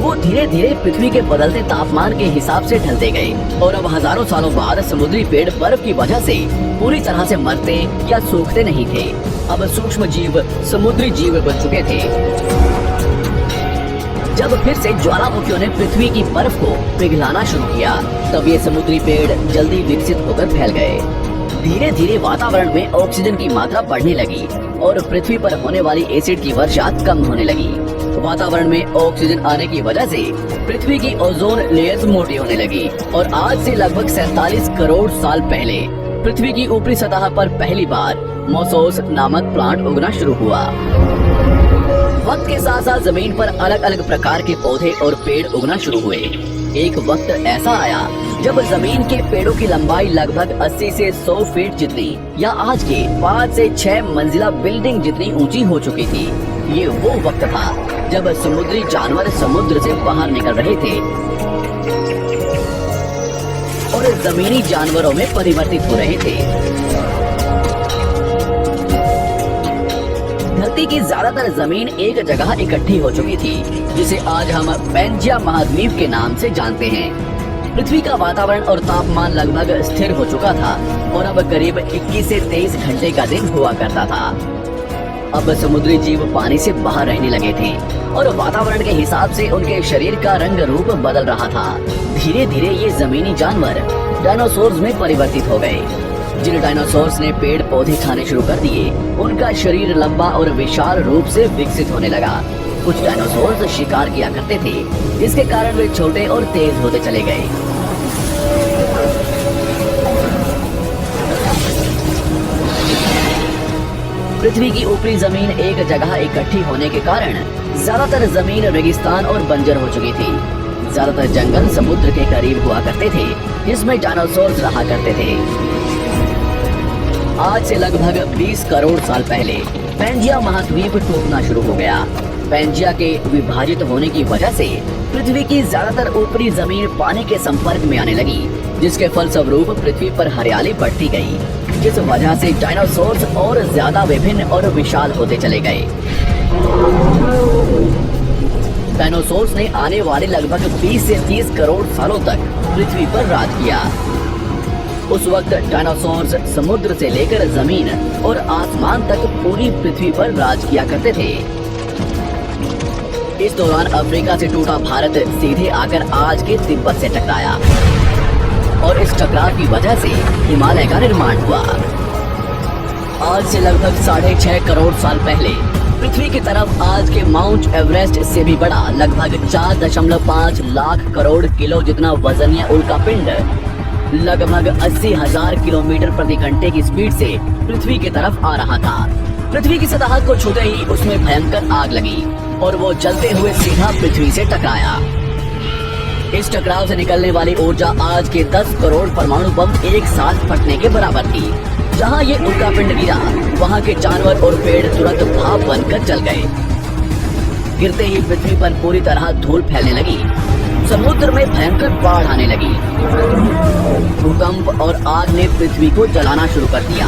वो धीरे धीरे पृथ्वी के बदलते तापमान के हिसाब से ढलते गए और अब हजारों सालों बाद समुद्री पेड़ बर्फ की वजह से पूरी तरह से मरते या सूखते नहीं थे। अब सूक्ष्म जीव समुद्री जीव बन चुके थे। जब फिर से ज्वालामुखियों ने पृथ्वी की बर्फ को पिघलाना शुरू किया, तब ये समुद्री पेड़ जल्दी विकसित होकर फैल गए। धीरे धीरे वातावरण में ऑक्सीजन की मात्रा बढ़ने लगी और पृथ्वी पर होने वाली एसिड की वर्षा कम होने लगी। वातावरण में ऑक्सीजन आने की वजह से पृथ्वी की ओजोन लेयर्स मोटी होने लगी और आज से लगभग 47 करोड़ साल पहले पृथ्वी की ऊपरी सतह पर पहली बार मोसोस नामक प्लांट उगना शुरू हुआ। वक्त के साथ साथ जमीन पर अलग अलग प्रकार के पौधे और पेड़ उगना शुरू हुए। एक वक्त ऐसा आया जब जमीन के पेड़ों की लंबाई लगभग 80 से 100 फीट जितनी या आज के 5 से 6 मंजिला बिल्डिंग जितनी ऊंची हो चुकी थी। ये वो वक्त था जब समुद्री जानवर समुद्र से बाहर निकल रहे थे और जमीनी जानवरों में परिवर्तित हो रहे थे। धरती की ज्यादातर जमीन एक जगह इकट्ठी हो चुकी थी, जिसे आज हम पैंजिया महाद्वीप के नाम से जानते हैं। पृथ्वी का वातावरण और तापमान लगभग स्थिर हो चुका था और अब करीब 21 से 23 घंटे का दिन हुआ करता था। अब समुद्री जीव पानी से बाहर रहने लगे थे और वातावरण के हिसाब से उनके शरीर का रंग रूप बदल रहा था। धीरे धीरे ये जमीनी जानवर डायनासोर्स में परिवर्तित हो गए। जिन डायनासोर्स ने पेड़ पौधे खाने शुरू कर दिए, उनका शरीर लंबा और विशाल रूप से विकसित होने लगा। कुछ डायनासोर्स शिकार किया करते थे, जिसके कारण वे छोटे और तेज होते चले गए। पृथ्वी की ऊपरी जमीन एक जगह इकट्ठी होने के कारण ज्यादातर जमीन रेगिस्तान और बंजर हो चुकी थी। ज्यादातर जंगल समुद्र के करीब हुआ करते थे, जिसमें डायनासोर्स रहा करते थे। आज से लगभग 20 करोड़ साल पहले पैंजिया महाद्वीप टूटना शुरू हो गया। पैंजिया के विभाजित होने की वजह से पृथ्वी की ज्यादातर ऊपरी जमीन पानी के संपर्क में आने लगी, जिसके फलस्वरूप पृथ्वी पर हरियाली बढ़ती गई, जिस वजह से डायनासोर्स और ज्यादा विभिन्न और विशाल होते चले गए। डायनासोर्स ने आने वाले लगभग 20 से 30 करोड़ सालों तक पृथ्वी पर राज किया। उस वक्त डायनासोर्स समुद्र से लेकर जमीन और आसमान तक पूरी पृथ्वी पर राज किया करते थे। इस दौरान अफ्रीका से टूटा भारत सीधे आकर आज के तिब्बत से टकराया और इस टकराव की वजह से हिमालय का निर्माण हुआ। आज से लगभग 6.5 करोड़ साल पहले पृथ्वी की तरफ आज के माउंट एवरेस्ट से भी बड़ा लगभग 4.5 लाख करोड़ किलो जितना वजनीय उल्कापिंड लगभग 80,000 किलोमीटर प्रति घंटे की स्पीड से पृथ्वी की तरफ आ रहा था। पृथ्वी की सतह को छूते ही उसमें भयंकर आग लगी और वो जलते हुए सीधा पृथ्वी से टकराया। इस टकराव से निकलने वाली ऊर्जा आज के 10 करोड़ परमाणु बम एक साथ फटने के बराबर थी। जहां ये उल्कापिंड गिरा, वहां के जानवर और पेड़ तुरंत भाप बनकर जल गए। गिरते ही पृथ्वी पर पूरी तरह धूल फैलने लगी। समुद्र में भयंकर बाढ़ आने लगी। भूकंप और आग ने पृथ्वी को जलाना शुरू कर दिया।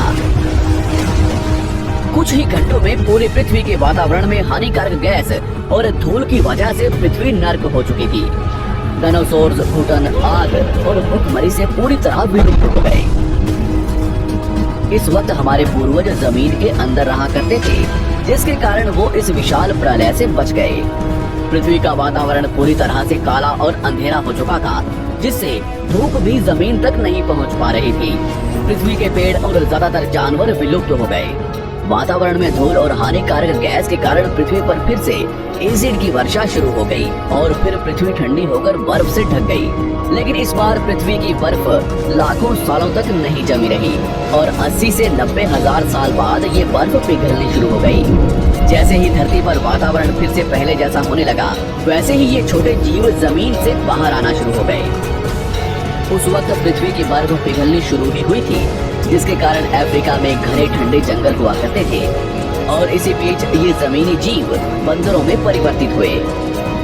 कुछ ही घंटों में पूरी पृथ्वी के वातावरण में हानिकारक गैस और धूल की वजह से पृथ्वी नर्क हो चुकी थी। डायनासोर्स, घुटन, आग और भूखमरी से पूरी तरह विलुप्त हो गए। इस वक्त हमारे पूर्वज जमीन के अंदर रहा करते थे, जिसके कारण वो इस विशाल प्रलय से बच गए। पृथ्वी का वातावरण पूरी तरह से काला और अंधेरा हो चुका था, जिससे धूप भी जमीन तक नहीं पहुंच पा रही थी। पृथ्वी के पेड़ और ज्यादातर जानवर विलुप्त हो गए। वातावरण में धूल और हानिकारक गैस के कारण पृथ्वी पर फिर से एसिड की वर्षा शुरू हो गई और फिर पृथ्वी ठंडी होकर बर्फ से ढक गई। लेकिन इस बार पृथ्वी की बर्फ लाखों सालों तक नहीं जमी रही और 80 से 90 हजार साल बाद ये बर्फ पिघलनी शुरू हो गई। जैसे ही धरती पर वातावरण फिर से पहले जैसा होने लगा, वैसे ही ये छोटे जीव जमीन से बाहर आना शुरू हो गए। उस वक्त पृथ्वी की बर्फ पिघलनी शुरू ही हुई थी, जिसके कारण अफ्रीका में घने ठंडे जंगल हुआ करते थे और इसी बीच ये जमीनी जीव बंदरों में परिवर्तित हुए।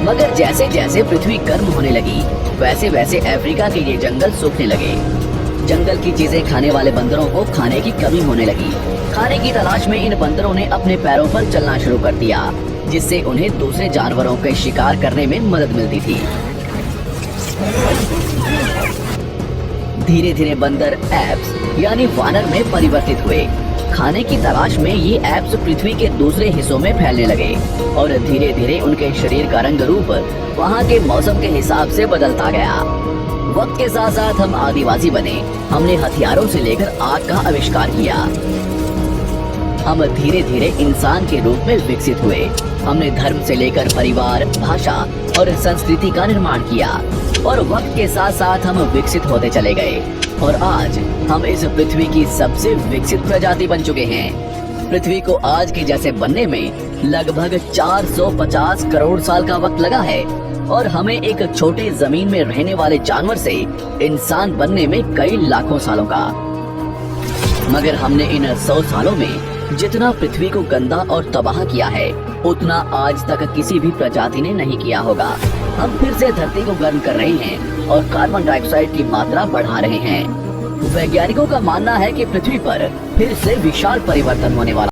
मगर जैसे जैसे पृथ्वी गर्म होने लगी, वैसे वैसे अफ्रीका के ये जंगल सूखने लगे। जंगल की चीजें खाने वाले बंदरों को खाने की कमी होने लगी। खाने की तलाश में इन बंदरों ने अपने पैरों पर चलना शुरू कर दिया। जिससे उन्हें दूसरे जानवरों के शिकार करने में मदद मिलती थी। धीरे धीरे बंदर एप्स यानी वानर में परिवर्तित हुए। खाने की तलाश में ये एप्स पृथ्वी के दूसरे हिस्सों में फैलने लगे और धीरे धीरे उनके शरीर का रंग रूप वहाँ के मौसम के हिसाब से बदलता गया। वक्त के साथ साथ हम आदिवासी बने। हमने हथियारों से लेकर आग का आविष्कार किया। हम धीरे धीरे इंसान के रूप में विकसित हुए। हमने धर्म से लेकर परिवार, भाषा और संस्कृति का निर्माण किया और वक्त के साथ साथ हम विकसित होते चले गए और आज हम इस पृथ्वी की सबसे विकसित प्रजाति बन चुके हैं। पृथ्वी को आज के जैसे बनने में लगभग 450 करोड़ साल का वक्त लगा है और हमें एक छोटे जमीन में रहने वाले जानवर से इंसान बनने में कई लाखों सालों का। मगर हमने इन 100 सालों में जितना पृथ्वी को गंदा और तबाह किया है उतना आज तक किसी भी प्रजाति ने नहीं किया होगा। हम फिर से धरती को गर्म कर रहे हैं और कार्बन डाइऑक्साइड की मात्रा बढ़ा रहे हैं। वैज्ञानिकों का मानना है कि पृथ्वी पर फिर से विशाल परिवर्तन होने वाला